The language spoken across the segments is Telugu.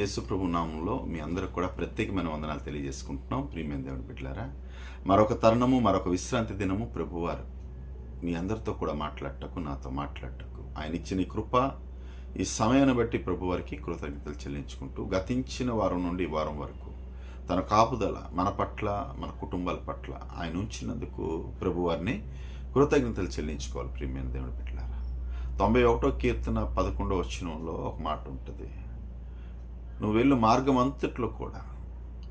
యేసు ప్రభు నామంలో మీ అందరికి కూడా ప్రత్యేకమైన వందనాలు తెలియజేసుకుంటున్నాం. ప్రియమైన దేవుని బిడ్డలారా, మరొక తరుణము, మరొక విశ్రాంతి దినము ప్రభువారు మీ అందరితో కూడా మాట్లాడటకు, నాతో మాట్లాడటకు ఆయన ఇచ్చిన ఈ కృప, ఈ సమయాన్ని బట్టి ప్రభువారికి కృతజ్ఞతలు చెల్లించుకుంటూ గతించిన వారం నుండి ఈ వారం వరకు తన కాపుదల మన పట్ల, మన కుటుంబాల పట్ల ఆయన ఉంచినందుకు ప్రభువారిని కృతజ్ఞతలు చెల్లించుకోవాలి. ప్రియమైన దేవుని బిడ్డలారా, 91వ కీర్తన 11వ వచనంలో ఒక మాట ఉంటుంది. నువ్వు వెళ్ళు మార్గం అంతట్లో కూడా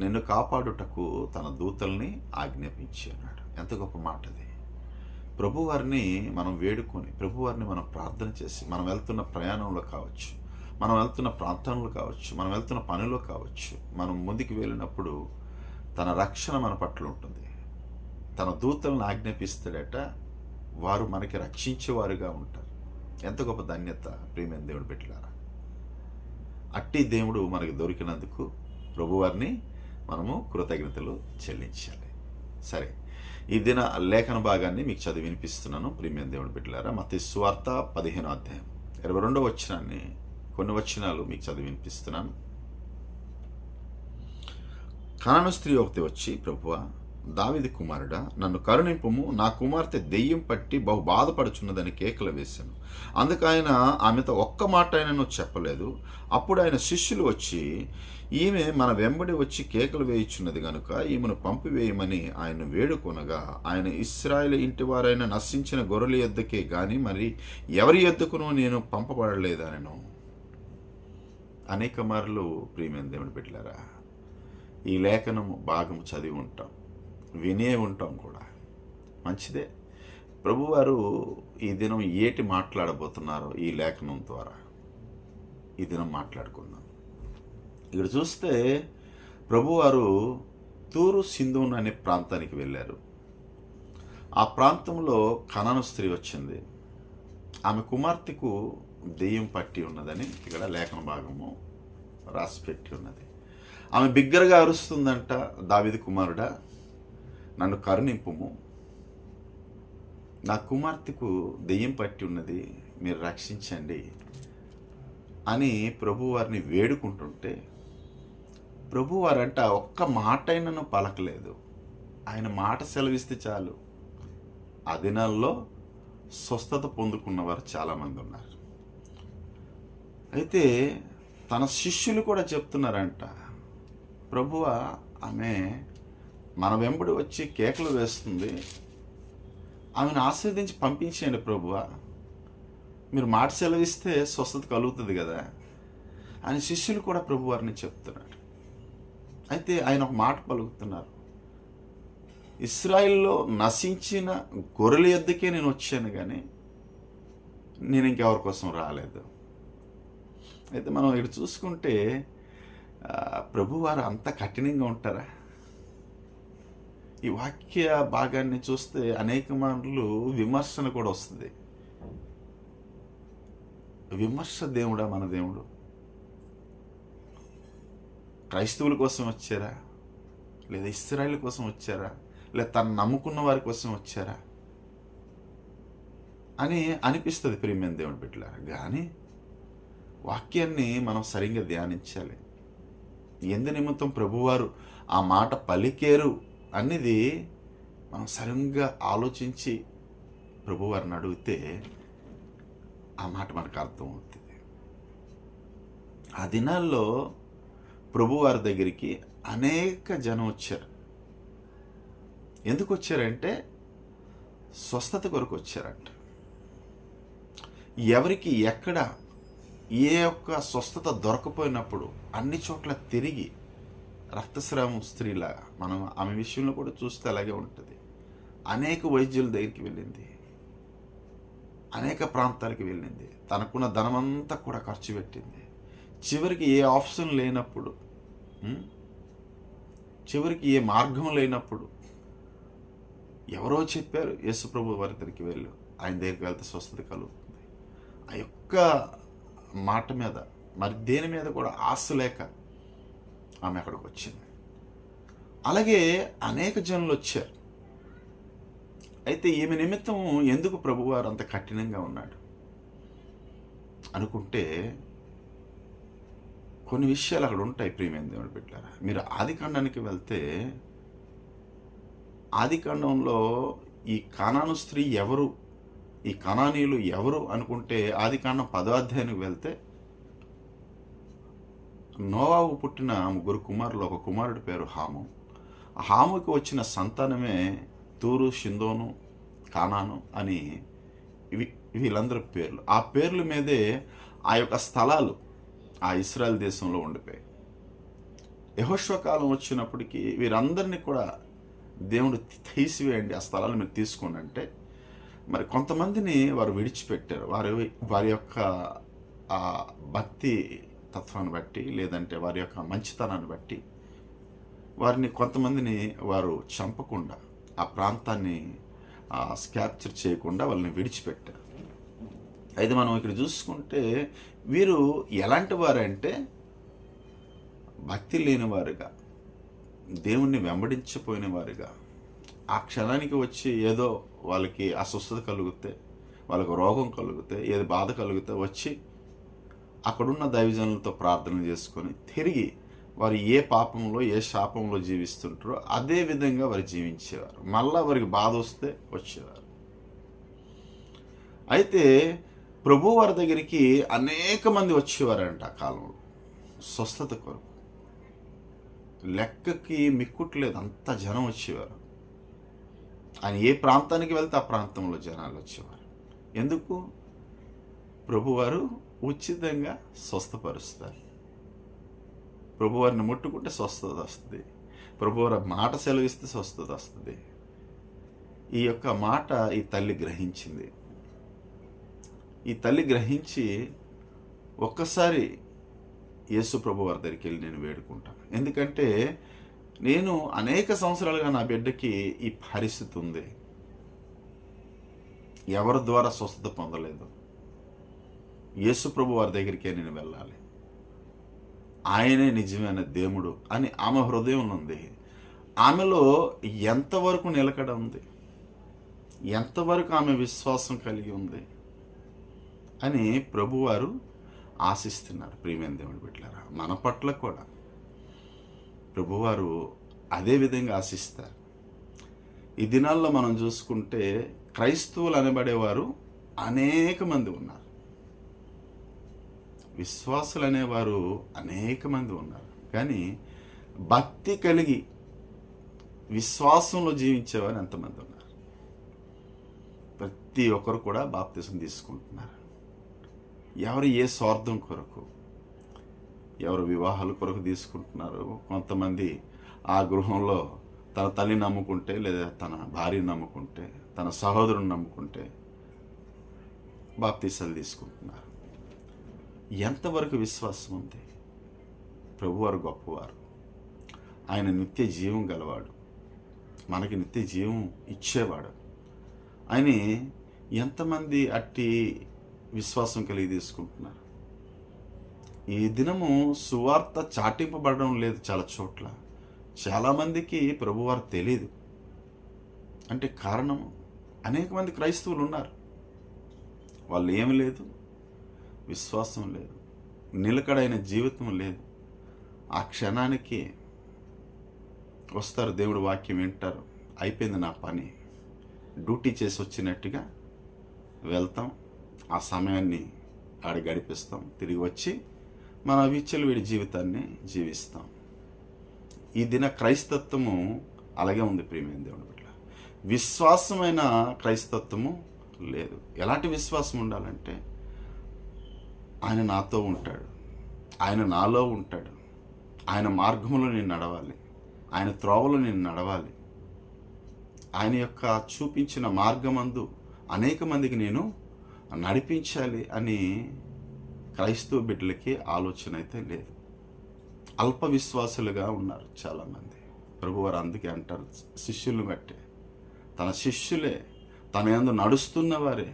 నిన్ను కాపాడుటకు తన దూతల్ని ఆజ్ఞాపించి అన్నాడు. ఎంత గొప్ప మాట అది! ప్రభువారిని మనం వేడుకొని, ప్రభువారిని మనం ప్రార్థన చేసి, మనం వెళ్తున్న ప్రయాణంలో కావచ్చు, మనం వెళ్తున్న ప్రాంతంలో కావచ్చు, మనం వెళ్తున్న పనిలో కావచ్చు, మనం ముందుకు వెళ్ళినప్పుడు తన రక్షణ మన పట్ల ఉంటుంది. తన దూతలను ఆజ్ఞాపిస్తాడట, వారు మనకి రక్షించేవారుగా ఉంటారు. ఎంత గొప్ప ధన్యత ప్రియమైన దేవుడు బిడ్డలారా! అట్టి దేవుడు మనకి దొరికినందుకు ప్రభువారిని మనము కృతజ్ఞతలు చెల్లించాలి. సరే, ఈ దిన లేఖన భాగాన్ని మీకు చదివి వినిపిస్తున్నాను. ప్రియమైన దేవుని బిడ్డలారా, మత్తయి సువార్త 15వ అధ్యాయం 22వ వచనాన్ని, కొన్ని వచనాలు మీకు చదివి వినిపిస్తున్నాను. కనాను స్త్రీ ఒకటి వచ్చి, ప్రభువా, దావీదు కుమారుడా, నన్ను కరుణింపుము, నా కుమార్తె దెయ్యం పట్టి బహు బాధపడుచున్నదని కేకలు వేశాను. అందుకు ఆయన ఆమెతో ఒక్క మాట అయినను చెప్పలేదు. అప్పుడు ఆయన శిష్యులు వచ్చి, ఈమె మన వెంబడి వచ్చి కేకలు వేయుచున్నది గనుక ఈమెను పంపివేయమని ఆయన వేడుకొనగా, ఆయన ఇశ్రాయేలు ఇంటి వారైన నశించిన గొర్రెల యొద్దకే గాని మరి ఎవరి యొద్దకును నేను పంపబడలేదనెను. అనేక మార్లు ప్రియమైన దేవుని బిడ్డలారా, ఈ లేఖనము భాగము చదివి ఉంటాం, వినే ఉంటాం కూడా. మంచిదే. ప్రభువారు ఈ దినం ఏటి మాట్లాడబోతున్నారో ఈ లేఖనం ద్వారా ఈ దినం మాట్లాడుకుందాం. ఇక్కడ చూస్తే ప్రభువారు తూరు సింధూన్ అనే ప్రాంతానికి వెళ్ళారు. ఆ ప్రాంతంలో కనాను స్త్రీ వచ్చింది. ఆమె కుమార్తెకు దెయ్యం పట్టి ఉన్నదని ఇక్కడ లేఖన భాగము రాసిపెట్టి ఉన్నది. ఆమె బిగ్గరగా అరుస్తుందంట, దావీదు కుమారుడా, నన్ను కరుణింపుము, నా కుమార్తెకు దెయ్యం పట్టి ఉన్నది, మీరు రక్షించండి అని ప్రభువారిని వేడుకుంటుంటే, ప్రభువారంట ఒక్క మాటైనను పలకలేదు. ఆయన మాట సెలవిస్తే చాలు ఆ దినాల్లో స్వస్థత పొందుకున్నవారు చాలామంది ఉన్నారు. అయితే తన శిష్యులు కూడా చెప్తున్నారంట, ప్రభువా, ఆమె మన వెంబడి వచ్చి కేకలు వేస్తుంది, ఆమెను ఆశీర్వదించి పంపించేయండి ప్రభువా, మీరు మాట సెలవిస్తే స్వస్థత కలుగుతుంది కదా అని శిష్యులు కూడా ప్రభువారిని చెప్తున్నారు. అయితే ఆయన ఒక మాట పలుకుతున్నారు, ఇశ్రాయేల్లో నశించిన గొర్రెల యొద్దకే నేను వచ్చాను కానీ నేను ఇంకెవరి కోసం రాలేదు. అయితే మనం ఇక్కడ చూసుకుంటే ప్రభువారు అంత కఠినంగా ఉంటారా? ఈ వాక్య భాగాన్ని చూస్తే అనేక మార్లు విమర్శన కూడా వస్తుంది. విమర్శ దేవుడా మన దేవుడు? క్రైస్తవుల కోసం వచ్చారా, లేదా ఇశ్రాయేలు కోసం వచ్చారా, లేదా తను నమ్ముకున్న వారి కోసం వచ్చారా అని అనిపిస్తుంది ప్రియమైన దేవుని బిడ్డలారా. కానీ వాక్యాన్ని మనం సరిగ్గా ధ్యానించాలి. ఎందు నిమిత్తం ప్రభువారు ఆ మాట పలికేరు అనేది మనం సరిగ్గా ఆలోచించి ప్రభువారిని అడిగితే ఆ మాట మనకు అర్థమవుతుంది. ఆ దినాల్లో ప్రభువారి దగ్గరికి అనేక జనం వచ్చారు. ఎందుకు వచ్చారంటే స్వస్థత కొరకు వచ్చారంట. ఎవరికి ఎక్కడ ఏ ఒక్క స్వస్థత దొరకపోయినప్పుడు అన్ని చోట్ల తిరిగి, రక్తస్రావం స్త్రీలాగా మనం ఆమె విషయంలో కూడా చూస్తే అలాగే ఉంటుంది. అనేక వైద్యుల దగ్గరికి వెళ్ళింది, అనేక ప్రాంతాలకు వెళ్ళింది, తనకున్న ధనమంతా కూడా ఖర్చు పెట్టింది. చివరికి ఏ ఆప్షన్ లేనప్పుడు, చివరికి ఏ మార్గం లేనప్పుడు ఎవరో చెప్పారు, యేసు ప్రభు వారి దగ్గరికి వెళ్ళు, ఆయన దగ్గరికి వెళ్తే స్వస్థత కలుగుతుంది. ఆ యొక్క మాట మీద మరి దేని మీద కూడా ఆశ లేక ఆమె అక్కడికి వచ్చింది. అలాగే అనేక జనులు వచ్చారు. అయితే ఈమె నిమిత్తం ఎందుకు ప్రభువారు అంత కఠినంగా ఉన్నాడు అనుకుంటే, కొన్ని విషయాలు అక్కడ ఉంటాయి ప్రియమైన దేవుని బిడ్డలారా. మీరు ఆదికాండానికి వెళ్తే ఆదికాండంలో ఈ కానాను స్త్రీ ఎవరు, ఈ కనానీయులు ఎవరు అనుకుంటే ఆదికాండం 10వ అధ్యాయానికి వెళ్తే నోవాకు పుట్టిన 3 కుమారులు, ఒక కుమారుడి పేరు హాము. ఆ హాముకి వచ్చిన సంతానమే తూరు, షిందోను, కానాను అని వీళ్ళందరి పేర్లు. ఆ పేర్ల మీదే ఆ యొక్క స్థలాలు ఆ ఇశ్రాయేల్ దేశంలో ఉండిపోయాయి. యెహోషువ కాలం వచ్చినప్పటికీ వీరందరినీ కూడా దేవుడు తీసివేయండి, ఆ స్థలాలు మీరు తీసుకోండి అంటే మరి కొంతమందిని వారు విడిచిపెట్టారు. వారి యొక్క ఆ భక్తి తత్వాన్ని బట్టి, లేదంటే వారి యొక్క మంచితనాన్ని బట్టి వారిని కొంతమందిని వారు చంపకుండా, ఆ ప్రాంతాన్ని స్కాప్చర్ చేయకుండా వాళ్ళని విడిచిపెట్టారు. అయితే మనం ఇక్కడ చూసుకుంటే వీరు ఎలాంటి వారంటే భక్తి లేని వారుగా, దేవుణ్ణి వెంబడించిపోయిన వారుగా, ఆ క్షణానికి వచ్చి ఏదో వాళ్ళకి అస్వస్థత కలిగితే, వాళ్ళకు రోగం కలిగితే, ఏది బాధ కలిగితే వచ్చి అక్కడున్న దైవజనులతో ప్రార్థన చేసుకొని తిరిగి వారు ఏ పాపంలో, ఏ శాపంలో జీవిస్తుంటారో అదే విధంగా వారు జీవించేవారు. మళ్ళా వారికి బాధ వస్తే వచ్చేవారు. అయితే ప్రభు వారి దగ్గరికి అనేక మంది వచ్చేవారంట ఆ కాలంలో స్వస్థత కొరకు. లెక్కకి మిక్కుట్లేదు, అంత జనం వచ్చేవారు. ఆయన ఏ ప్రాంతానికి వెళ్తే ఆ ప్రాంతంలో జనాలు వచ్చేవారు. ఎందుకు? ప్రభువారు ఉచితంగా స్వస్థపరుస్తారు. ప్రభువారిని ముట్టుకుంటే స్వస్థత వస్తుంది. ప్రభువారి మాట సెలవిస్తే స్వస్థత వస్తుంది. ఈ యొక్క మాట ఈ తల్లి గ్రహించింది. ఈ తల్లి గ్రహించి ఒక్కసారి యేసు ప్రభు వారి దగ్గరికి వెళ్ళి నేను వేడుకుంటాను. ఎందుకంటే నేను అనేక సంవత్సరాలుగా నా బిడ్డకి ఈ పరిస్థితి ఉంది, ఎవరి ద్వారా స్వస్థత పొందలేదు. యేసు ప్రభు వారి దగ్గరికే నేను వెళ్ళాలి, ఆయనే నిజమైన దేవుడు అని ఆమె హృదయం ఉంది. ఆమెలో ఎంతవరకు నిలకడ ఉంది, ఎంతవరకు ఆమె విశ్వాసం కలిగి ఉంది అని ప్రభువారు ఆశిస్తున్నారు. ప్రియమైన దేవుని బిడ్డలారా, మన పట్ల కూడా ప్రభువారు అదే విధంగా ఆశిస్తారు. ఈ దినాల్లో మనం చూసుకుంటే క్రైస్తవులు అనబడేవారు అనేక మంది ఉన్నారు, విశ్వాసులు అనేవారు అనేక మంది ఉన్నారు. కానీ భక్తి కలిగి విశ్వాసంలో జీవించేవారు ఎంతమంది ఉన్నారు? ప్రతి ఒక్కరు కూడా బాప్తిసం తీసుకుంటున్నారు. ఎవరు ఏ స్వార్థం కొరకు, ఎవరు వివాహాల కొరకు తీసుకుంటున్నారు. కొంతమంది ఆ గృహంలో తన తల్లిని నమ్ముకుంటే, లేదా తన భార్యను నమ్ముకుంటే, తన సహోదరుని నమ్ముకుంటే బాప్తిసాలు తీసుకుంటున్నారు. ఎంతవరకు విశ్వాసం ఉంది? ప్రభువారు గొప్పవారు, ఆయన నిత్య జీవం గలవాడు, మనకి నిత్య జీవం ఇచ్చేవాడు. ఆయన ఎంతమంది అట్టి విశ్వాసం కలిగి తీసుకుంటున్నారు? ఈ దినము సువార్త చాటింపబడడం లేదు చాలా చోట్ల. చాలామందికి ప్రభువారు తెలియదు. అంటే కారణం, అనేక మంది క్రైస్తవులు ఉన్నారు, వాళ్ళు ఏమి లేదు, విశ్వాసం లేదు, నిలకడైన జీవితం లేదు. ఆ క్షణానికి వస్తారు, దేవుడు వాక్యం వింటారు, అయిపోయింది నా పని, డ్యూటీ చేసి వచ్చినట్టుగా వెళ్తాం, ఆ సమయాన్ని ఆడ గడిపిస్తాం, తిరిగి వచ్చి మన విచ్చలవిడి జీవితాన్ని జీవిస్తాం. ఈ దిన క్రైస్తత్వము అలాగే ఉంది ప్రియమైన దేవుని బిడ్డ. విశ్వాసమైన క్రైస్తత్వము లేదు. ఎలాంటి విశ్వాసం ఉండాలంటే ఆయన నాతో ఉంటాడు, ఆయన నాలో ఉంటాడు, ఆయన మార్గంలో నేను నడవాలి, ఆయన త్రోవలో నేను నడవాలి, ఆయన యొక్క చూపించిన మార్గమందు అనేక మందికి నేను నడిపించాలి అని క్రైస్తవ బిడ్డలకి ఆలోచన అయితే లేదు. అల్ప విశ్వాసులుగా ఉన్నారు చాలామంది. ప్రభువారు అందుకే అంటారు, శిష్యులను బట్టే, తన శిష్యులే, తన యందు నడుస్తున్న వారే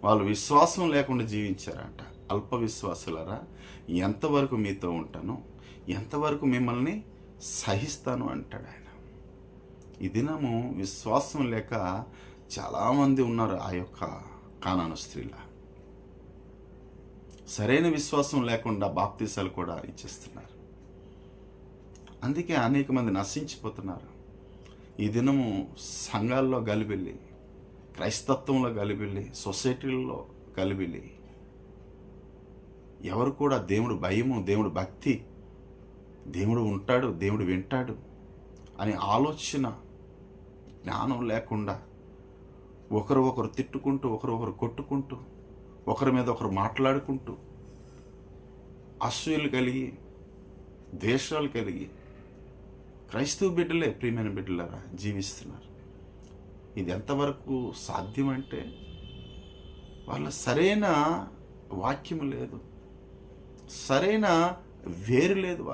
వాళ్ళు విశ్వాసం లేకుండా జీవించారంట. అల్ప విశ్వాసులరా, ఎంతవరకు మీతో ఉంటాను, ఎంతవరకు మిమ్మల్ని సహిస్తాను అంటాడు ఆయన. ఈ దినము విశ్వాసం లేక చాలామంది ఉన్నారు ఆ యొక్క కానాను స్త్రీల. సరైన విశ్వాసం లేకుండా బాప్తీసాలు కూడా ఇచ్చేస్తున్నారు. అందుకే అనేక మంది నశించిపోతున్నారు. ఈ దినము సంఘాల్లో గలిబిల్లి, క్రైస్తత్వంలో గలిబిల్లి, సొసైటీల్లో గలిబిల్లి. ఎవరు కూడా దేవుడు భయము, దేవుడు భక్తి, దేవుడు ఉంటాడు, దేవుడు వింటాడు అనే ఆలోచన, జ్ఞానం లేకుండా ఒకరు తిట్టుకుంటూ, ఒకరు కొట్టుకుంటూ, ఒకరి మీద ఒకరు మాట్లాడుకుంటూ, అసూయలు కలిగి, ద్వేషాలు కలిగి క్రైస్తవ బిడ్డలే, ప్రియమైన బిడ్డలారా, జీవిస్తున్నారు. ఇది ఎంతవరకు సాధ్యమంటే వాళ్ళ సరైన వాక్యము లేదు, సరైన వేరు లేదు.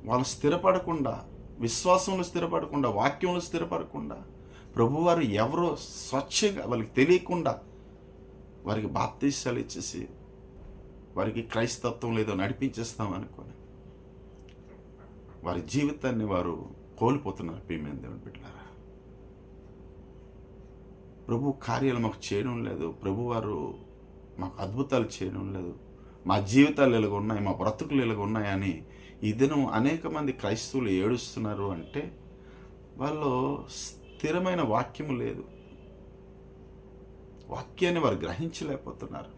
వాళ్ళు స్థిరపడకుండా, విశ్వాసంలో స్థిరపడకుండా, వాక్యంలో స్థిరపడకుండా, ప్రభువారు ఎవరో స్వచ్ఛంగా వాళ్ళకి తెలియకుండా వారికి బాప్తీసాలు ఇచ్చేసి వారికి క్రైస్తత్వం లేదో నడిపించేస్తాం అనుకొని వారి జీవితాన్ని వారు కోల్పోతున్నారు. ప్రియమైన దేవుని బిడ్డలారా, ప్రభు కార్యాలు మాకు చేయడం లేదు, ప్రభువారు మాకు అద్భుతాలు చేయడం లేదు, మా జీవితాలు ఇలాగ ఉన్నాయి, మా బ్రతుకులు ఇలాగ ఉన్నాయని ఈ దినం అనేక మంది క్రైస్తవులు ఏడుస్తున్నారు. అంటే వాళ్ళు స్థిరమైన వాక్యము లేదు, వాక్యాన్ని వారు గ్రహించలేకపోతున్నారు.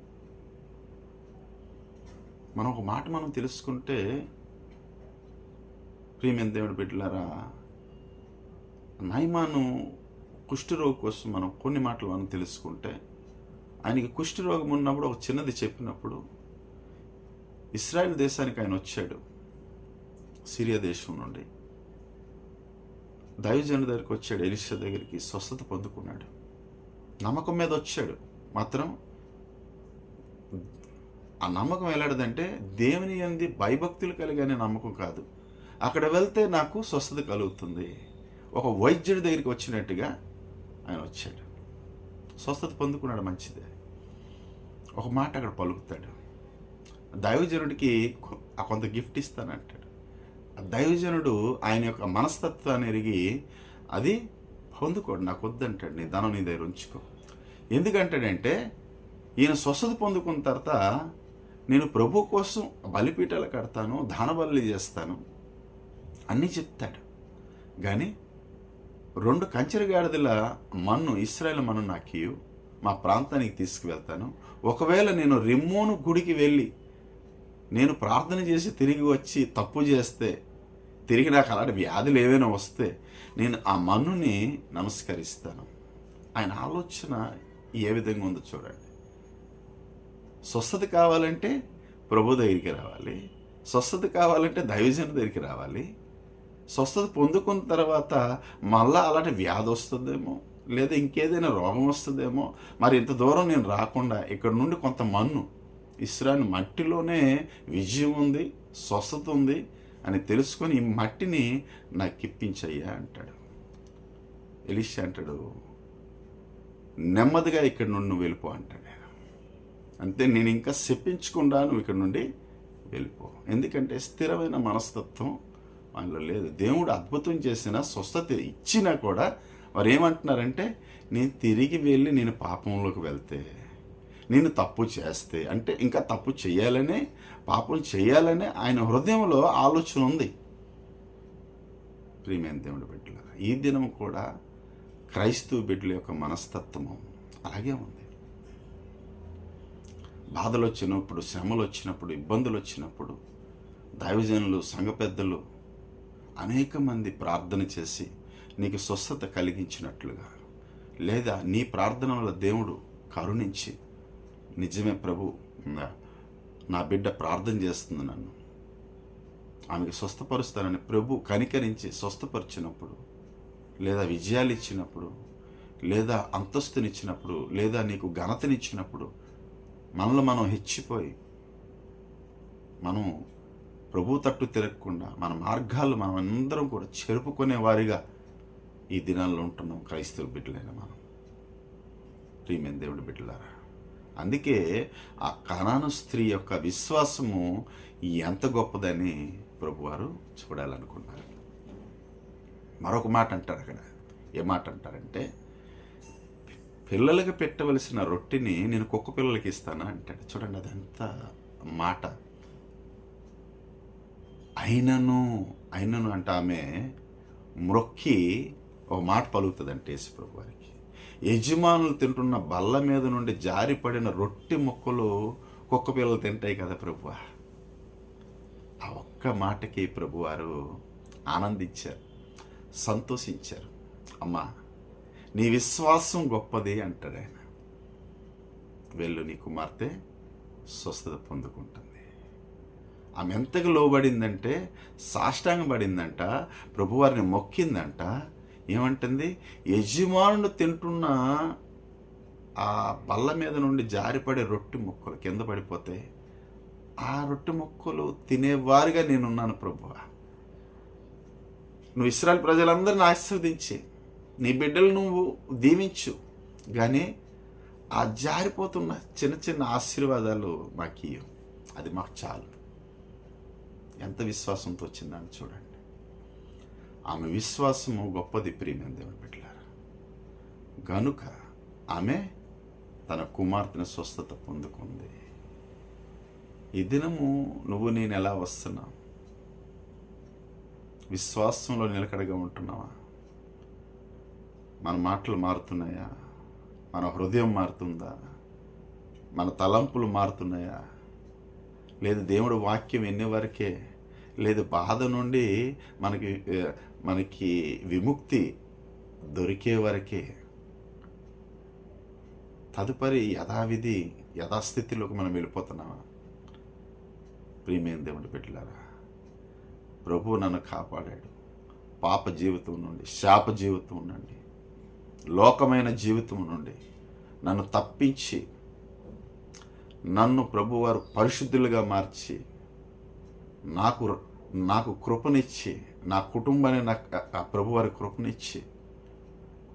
ఒక మాట మనం తెలుసుకుంటే, ప్రియమైన దేవుడి బిడ్డలారా, నయమాను కుష్ఠరోగి కోసం మనం కొన్ని మాటలు మనం తెలుసుకుంటే, ఆయనకి కుష్ఠరోగం ఉన్నప్పుడు ఒక చిన్నది చెప్పినప్పుడు ఇశ్రాయేల్ దేశానికి ఆయన వచ్చాడు. సిరియా దేశం నుండి దైవజనుడి దగ్గరికి వచ్చాడు, ఎలీషా దగ్గరికి, స్వస్థత పొందుకున్నాడు. నమ్మకం మీద వచ్చాడు. మాత్రం ఆ నమ్మకం ఎలాంటిదంటే దేవుని యందు భయభక్తులు కలిగే నమ్మకం కాదు. అక్కడ వెళ్తే నాకు స్వస్థత కలుగుతుంది, ఒక వైద్యుడి దగ్గరికి వచ్చినట్టుగా ఆయన వచ్చాడు. స్వస్థత పొందుకున్నాడు, మంచిదే. ఒక మాట అక్కడ పలుకుతాడు, దైవజనుడికి కొంత గిఫ్ట్ ఇస్తానంటాడు. దైవజనుడు ఆయన యొక్క మనస్తత్వాన్ని ఎరిగి అది పొందుకోడు, నాకు వద్దంటాడు, నీ ధనం నీ దగ్గర ఉంచుకో. ఎందుకంటాడంటే ఈయన స్వస్థత పొందుకున్న తర్వాత నేను ప్రభు కోసం బలిపీఠాలు కడతాను, దాన బలి చేస్తాను అన్నీ చెప్తాడు. కానీ 2 కంచెరగాడిదల మన్ను, ఇశ్రాయేలు మన్ను నాకు మా ప్రాంతానికి తీసుకువెళ్తాను. ఒకవేళ నేను రిమ్మోను గుడికి వెళ్ళి నేను ప్రార్థన చేసి తిరిగి వచ్చి తప్పు చేస్తే, తిరిగి నాకు అలాంటి వ్యాధులు ఏవైనా వస్తే నేను ఆ మన్నుని నమస్కరిస్తాను. ఆయన ఆలోచన ఏ విధంగా ఉందో చూడండి. స్వస్థత కావాలంటే ప్రభు దగ్గరికి రావాలి, స్వస్థత కావాలంటే దైవజన దగ్గరికి రావాలి. స్వస్థత పొందుకున్న తర్వాత మళ్ళా అలాంటి వ్యాధి వస్తుందేమో, లేదా ఇంకేదైనా రోగం వస్తుందేమో, మరి ఇంత దూరం నేను రాకుండా ఇక్కడ నుండి కొంత మన్ను, ఇశ్రాయేలు మట్టిలోనే విజయం ఉంది, స్వస్థత ఉంది అని తెలుసుకొని ఈ మట్టిని నాకు ఇప్పించయ్యా అంటాడు. ఎలీషా అంటాడు, నెమ్మదిగా ఇక్కడి నుండి నువ్వు వెళ్ళిపో అంటాడు. అంతే, నేను ఇంకా చెప్పించకుండా నువ్వు ఇక్కడ నుండి వెళ్ళిపో. ఎందుకంటే స్థిరమైన మనస్తత్వం ఆయనలో లేదు. దేవుడు అద్భుతం చేసిన, స్వస్థత ఇచ్చినా కూడా వారు ఏమంటున్నారంటే, నేను తిరిగి వెళ్ళి నేను పాపంలోకి వెళ్తే, నేను తప్పు చేస్తే, అంటే ఇంకా తప్పు చేయాలనే, పాపం చేయాలనే ఆయన హృదయంలో ఆలోచన ఉంది. ప్రియమైన దేవుడి బిడ్డలారా, ఈ దినం కూడా క్రైస్తవ బిడ్డల యొక్క మనస్తత్వం అలాగే ఉంది. బాధలు వచ్చినప్పుడు, శ్రమలు వచ్చినప్పుడు, ఇబ్బందులు వచ్చినప్పుడు దైవజనులు, సంఘ పెద్దలు అనేక మంది ప్రార్థన చేసి నీకు స్వస్థత కలిగించినట్లుగా, లేదా నీ ప్రార్థన వల్ల దేవుడు కరుణించి, నిజమే ప్రభు, నా బిడ్డ ప్రార్థన చేస్తుంది, నన్ను ఆమెకు స్వస్థపరుస్తానని ప్రభు కనికరించి స్వస్థపరిచినప్పుడు, లేదా విజయాలు ఇచ్చినప్పుడు, లేదా అంతస్తునిచ్చినప్పుడు, లేదా నీకు ఘనతనిచ్చినప్పుడు మనలో మనం హెచ్చిపోయి మనం ప్రభు తట్టు తిరగకుండా మన మార్గాలు మనం అందరం కూడా చెరుపుకునే వారిగా ఈ దినాల్లో ఉంటున్నాం క్రైస్తవ బిడ్డలైన మనం. ప్రియమైన దేవుడి బిడ్డలారా, అందుకే ఆ కనాను స్త్రీ యొక్క విశ్వాసము ఎంత గొప్పదని ప్రభువారు చూడాలనుకున్నారు. మరొక మాట అంటారు అక్కడ. ఏ మాట అంటారంటే, పిల్లలకి పెట్టవలసిన రొట్టెని నేను కుక్క పిల్లలకి ఇస్తానా అంటాడు. చూడండి అదంతా మాట. అయినను అయినను అంటే ఆమె మ్రొక్కి ఒక మాట పలుకుతుందంటే యేసుప్రభు వారికి. యజమానులు తింటున్న బల్ల మీద నుండి జారిపడిన రొట్టె ముక్కలు కుక్క పిల్లలు తింటాయి కదా ప్రభువా. ఆ ఒక్క మాటకి ప్రభువారు ఆనందించారు, సంతోషించారు. అమ్మా, నీ విశ్వాసం గొప్పది అంటాడు ఆయన. వెళ్ళు, నీ కుమార్తె స్వస్థత పొందుకుంటుంది. ఆమె ఎంతగా లోబడిందంటే సాష్టాంగపడిందంట, ప్రభువారిని మొక్కిందంట. ఏమంటుంది? యజమానుడు తింటున్న ఆ బల్ల మీద నుండి జారిపడే రొట్టె ముక్కలు కింద పడిపోతే ఆ రొట్టె ముక్కలు తినేవారుగా నేనున్నాను ప్రభువా. నువ్వు ఇశ్రాయేలు ప్రజలందరిని ఆశీర్వదించి నీ బిడ్డలు నువ్వు దీవించు, కానీ ఆ జారిపోతున్న చిన్న చిన్న ఆశీర్వాదాలు మాకు ఇయ్యు, అది మాకు చాలు. ఎంత విశ్వాసంతో వచ్చిందని చూడండి. ఆమె విశ్వాసము గొప్పది ప్రియమైన దేవుని బిడ్డలారా. గనుక ఆమె తన కుమార్తెను స్వస్థత పొందుకుంది. ఈ దినము నువ్వు నేను ఎలా వస్తున్నావు? విశ్వాసంలో నిలకడగా ఉంటున్నావా? మన మాటలు మారుతున్నాయా? మన హృదయం మారుతుందా? మన తలంపులు మారుతున్నాయా? లేదు దేవుడు వాక్యం ఎన్ని వరకే, లేదు బాధ నుండి మనకి విముక్తి దొరికే వరకే, తదుపరి యథాస్థితిలోకి మనం వెళ్ళిపోతున్నామా? ప్రియమైన దేవుడి బిడ్డలారా, ప్రభువు నన్ను కాపాడాడు పాప జీవితం నుండి, శాప జీవితం నుండి, లోకమైన జీవితం నుండి నన్ను తప్పించి, నన్ను ప్రభువారు పరిశుద్ధులుగా మార్చి, నాకు కృపనిచ్చి, నా కుటుంబాన్ని నాకు ప్రభువారి కృపనిచ్చి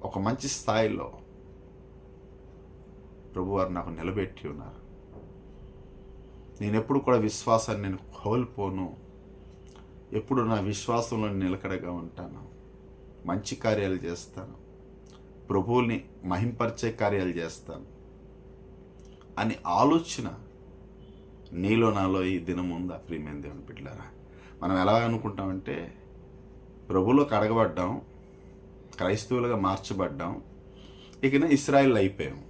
ఒక మంచి స్థాయిలో ప్రభువారు నాకు నిలబెట్టి ఉన్నారు. నేను ఎప్పుడు కూడా విశ్వాసాన్ని నేను కోల్పోను. ఎప్పుడు నా విశ్వాసంలో నిలకడగా ఉంటాను. మంచి కార్యాలు చేస్తాను, ప్రభువుని మహింపరిచే కార్యాలు చేస్తాను అని ఆలోచన నీలో నాలో ఈ దినం ఉందా? ప్రియమైన దేవుని బిడ్డలారా, మనం ఎలా అనుకుంటామంటే ప్రభువులో కడగబడ్డాం, క్రైస్తవులుగా మార్చబడ్డాం, ఇకనే ఇశ్రాయేల్ అయిపోయాం.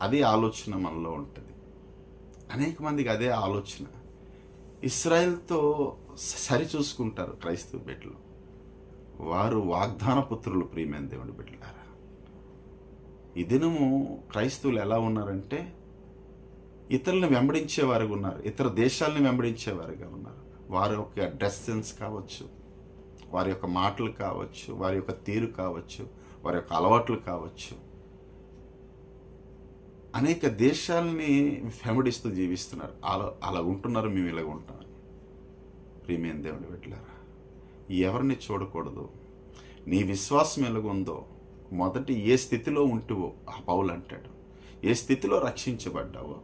అది ఆలోచన మనలో ఉంటుంది. అనేక మందికి అదే ఆలోచన. ఇశ్రాయేల్తో సరి చూసుకుంటారు క్రైస్తవ బిడ్డలు. వారు వాగ్దాన పుత్రులు. ప్రియమైన దేవుని బిడ్డలారా, ఈ దినము క్రైస్తవులు ఎలా ఉన్నారంటే ఇతరులను వెంబడించేవారుగా ఉన్నారు, ఇతర దేశాలను వెంబడించేవారుగా ఉన్నారు. వారి యొక్క డ్రెస్ సెన్స్ కావచ్చు, వారి యొక్క మాటలు కావచ్చు, వారి యొక్క తీరు కావచ్చు, వారి యొక్క అలవాట్లు కావచ్చు, అనేక దేశాలని వెంబడిస్తూ జీవిస్తున్నారు. అలా ఉంటున్నారు, మేము ఇలాగ ఉంటాం. ప్రియమైన దేవుని బిడ్డలారా, ఎవరిని చూడకూడదు. నీ విశ్వాసం ఎలాగుందో, మొదటి ఏ స్థితిలో ఉంటువో, ఆ పౌలు అంటాడు, ఏ స్థితిలో రక్షించబడ్డావో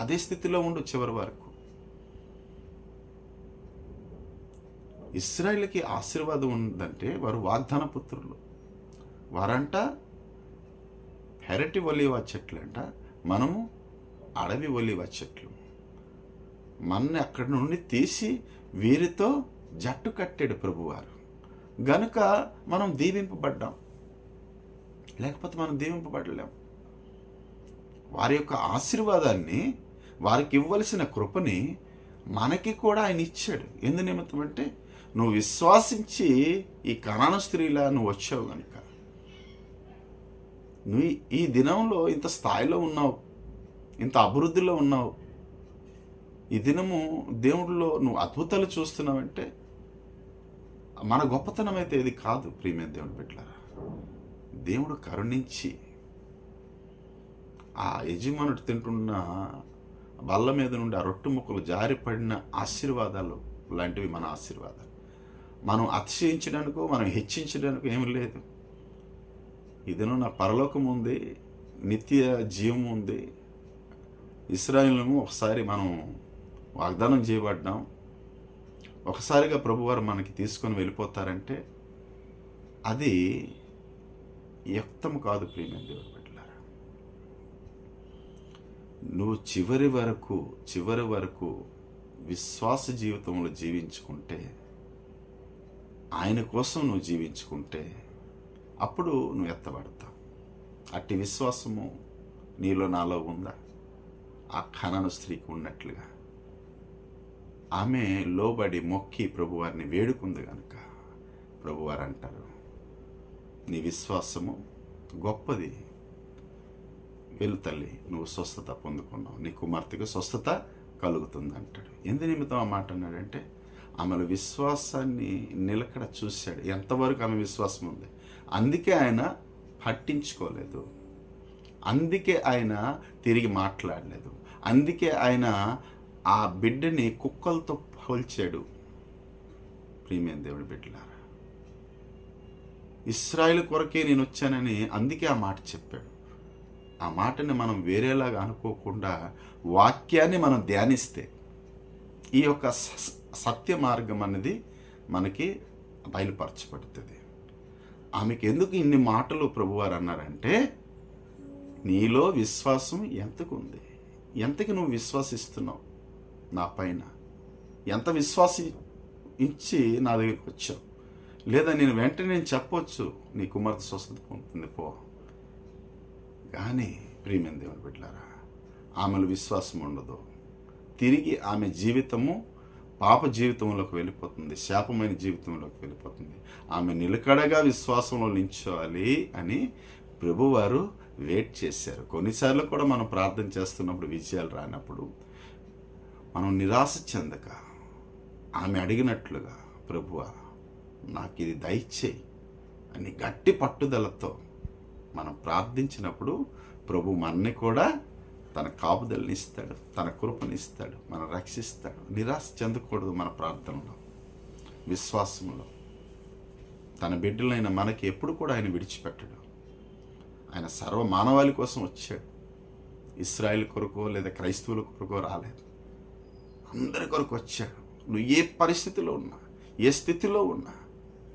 అదే స్థితిలో ఉండు చివరి వరకు. ఇశ్రాయేలుకి ఆశీర్వాదం ఉందంటే వారు వాగ్దాన పుత్రులు. వారంట పెరటి ఒలీవ చెట్లు అంట, మనము అడవి ఒలీవ చెట్లు. మనని అక్కడి నుండి తీసి వీరితో జట్టు కట్టాడు ప్రభువారు. గనుక మనం దీవింపబడ్డాం, లేకపోతే మనం దీవింపబడలేం. వారి యొక్క ఆశీర్వాదాన్ని, వారికి ఇవ్వవలసిన కృపని మనకి కూడా ఆయన ఇచ్చాడు. ఎందు నిమిత్తం అంటే నువ్వు విశ్వాసించి ఈ కనాను స్త్రీలా నువ్వు వచ్చావు కనుక నువ్వు ఈ దినంలో ఇంత స్థాయిలో ఉన్నావు, ఇంత అభివృద్ధిలో ఉన్నావు. ఈ దినము దేవుడిలో నువ్వు అద్భుతాలు చూస్తున్నావంటే మన గొప్పతనం అయితే ఇది కాదు. ప్రియమైన దేవుని బిడ్డలారా, దేవుడు కరుణించి ఆ యజమానుడు తింటున్న బల్ల మీద నుండి ఆ రొట్టె ముక్కలు జారిపడిన ఆశీర్వాదాలు లాంటివి మన ఆశీర్వాదాలు. మనం అతిశయించడానికో మనం హెచ్చించడానికో ఏమి లేదు. ఇదేనో నా పరలోకం ఉంది, నిత్య జీవం ఉంది. ఇశ్రాయేలును ఒకసారి మనం వాగ్దానం చేయబడ్డాం, ఒకసారిగా ప్రభువారు మనకి తీసుకొని వెళ్ళిపోతారంటే అది యుక్తం కాదు. ప్రియమైన దేవుని బిడ్డలారా, నువ్వు చివరి వరకు విశ్వాస జీవితంలో జీవించుకుంటే, ఆయన కోసం నువ్వు జీవించుకుంటే, అప్పుడు నువ్వు ఎత్తబడతావు. అట్టి విశ్వాసము నీలో నాలో ఉందా? ఆ కనాను స్త్రీకి ఉన్నట్లుగా ఆమె లోబడి మొక్కి ప్రభువారిని వేడుకుంది కనుక ప్రభువారు అంటారు, నీ విశ్వాసము గొప్పది, వెళ్ళు తల్లి, నువ్వు స్వస్థత పొందుకున్నావు, నీ కుమార్తెకు స్వస్థత కలుగుతుంది అంటాడు. ఎందు నిమిత్తం ఆ మాట అన్నాడంటే, ఆమెల విశ్వాసాన్ని నిలకడ చూశాడు, ఎంతవరకు ఆమె విశ్వాసం ఉంది. అందుకే ఆయన పట్టించుకోలేదు, అందుకే ఆయన తిరిగి మాట్లాడలేదు, అందుకే ఆయన ఆ బిడ్డని కుక్కలతో పోల్చాడు. ప్రియమైన దేవుడి బిడ్డలారా, ఇశ్రాయేలు కొరకే నేను వచ్చానని అందుకే ఆ మాట చెప్పాడు. ఆ మాటని మనం వేరేలాగా అనుకోకుండా వాక్యాన్ని మనం ధ్యానిస్తే ఈ యొక్క సత్య మార్గం అనేది మనకి బయలుపరచబడుతుంది. ఆమెకి ఎందుకు ఇన్ని మాటలు ప్రభువారు అన్నారంటే, నీలో విశ్వాసం ఎంతకు ఉంది, ఎంతకి నువ్వు విశ్వాసిస్తున్నావు నా పైన, ఎంత విశ్వాసం ఇచ్చి నా దగ్గరికి వచ్చావు. లేదా నేను వెంటనే చెప్పొచ్చు, నీ కుమార్తె స్వస్థత పొందుతుంది పో. కానీ ప్రియమైన దేవుని బిడ్డలారా, ఆమెలో విశ్వాసం ఉండదు. తిరిగి ఆమె జీవితము పాప జీవితంలోకి వెళ్ళిపోతుంది, శాపమైన జీవితంలోకి వెళ్ళిపోతుంది. ఆమె నిలకడగా విశ్వాసంలో నిల్చోవాలి అని ప్రభువారు వెయిట్ చేశారు. కొన్నిసార్లు కూడా మనం ప్రార్థన చేస్తున్నప్పుడు విజయాలు రానప్పుడు మనం నిరాశ చెందక ఆమె అడిగినట్లుగా, ప్రభువా నాకు ఇది దయచేయి అని గట్టి పట్టుదలతో మనం ప్రార్థించినప్పుడు ప్రభు మనని కూడా తన కాపుదలని ఇస్తాడు, తన కృపనిస్తాడు, మనం రక్షిస్తాడు. నిరాశ చెందకూడదు మన ప్రార్థనలో, విశ్వాసంలో. తన బిడ్డలైన మనకి ఎప్పుడు కూడా ఆయన విడిచిపెట్టడు. ఆయన సర్వ మానవాళి కోసం వచ్చాడు. ఇశ్రాయేల్ కొరకో లేదా క్రైస్తవుల కొరకో రాలేదు, అందరి కొరకు వచ్చాడు. నువ్వు ఏ పరిస్థితిలో ఉన్నా, ఏ స్థితిలో ఉన్నా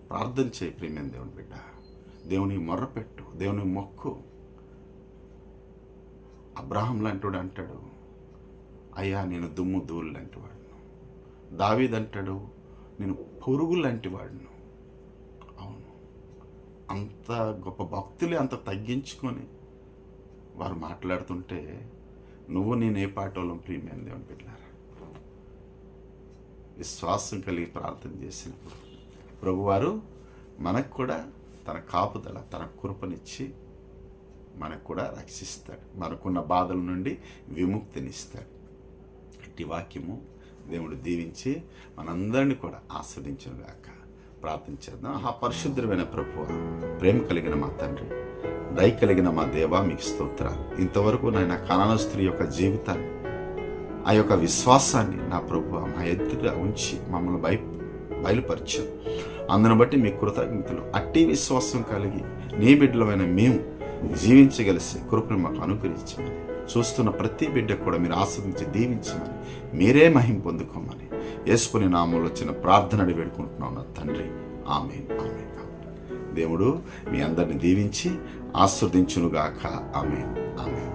ప్రార్థన చేయి ప్రియమైన దేవుని బిడ్డ. దేవుని మొర్రపెట్టు, దేవుని మొక్కు. అబ్రాహం లాంటివాడు అంటాడు, అయ్యా నేను దుమ్ము ధూళి లాంటి వాడును. దావీదు అంటాడు, నేను పురుగు లాంటి వాడును. అవును, అంత గొప్ప భక్తులే అంత తగ్గించుకొని వారు మాట్లాడుతుంటే నువ్వు నేను ఏ పాటోళ్ళం ప్రియమైన దేవుని బిడ్డలారా. విశ్వాసం కలిగి ప్రార్థన చేసినప్పుడు ప్రభువారు మనకు కూడా తన కాపుదల, తన కృపనిచ్చి మనకు కూడా రక్షిస్తాడు, మనకున్న బాధల నుండి విముక్తినిస్తాడు. ఇట్టి వాక్యము దేవుడు దీవించి మనందరినీ కూడా ఆస్వాదించుగాక. ప్రార్థన చేద్దాం. ఆ పరిశుద్ధమైన ప్రభువా, ప్రేమ కలిగిన మా తండ్రి, దయ కలిగిన మా దేవా, మీకు స్తోత్రాలు. ఇంతవరకు నాయన కనాను స్త్రీ యొక్క జీవితాన్ని, ఆ యొక్క విశ్వాసాన్ని నా ప్రభువా మా ఎదుట ఉంచి మమ్మల్ని బయలుపరిచారు. అందును బట్టి మీ కృతజ్ఞతలు. అట్టి విశ్వాసం కలిగి నీ బిడ్డలమైన మేము జీవించగలిసే కృపను మాకు అనుగ్రహించమని, చూస్తున్న ప్రతి బిడ్డ కూడా మీరు ఆస్వాదించి దీవించమని, మీరే మహిమ పొందుకోమని యేసుని నామంలో వచ్చిన ప్రార్థనని వేడుకుంటున్నాం నా తండ్రి. ఆమేన్, ఆమేన్. దేవుడు మీ అందరిని దీవించి ఆస్వాదించునుగాక. ఆమేన్, ఆమేన్.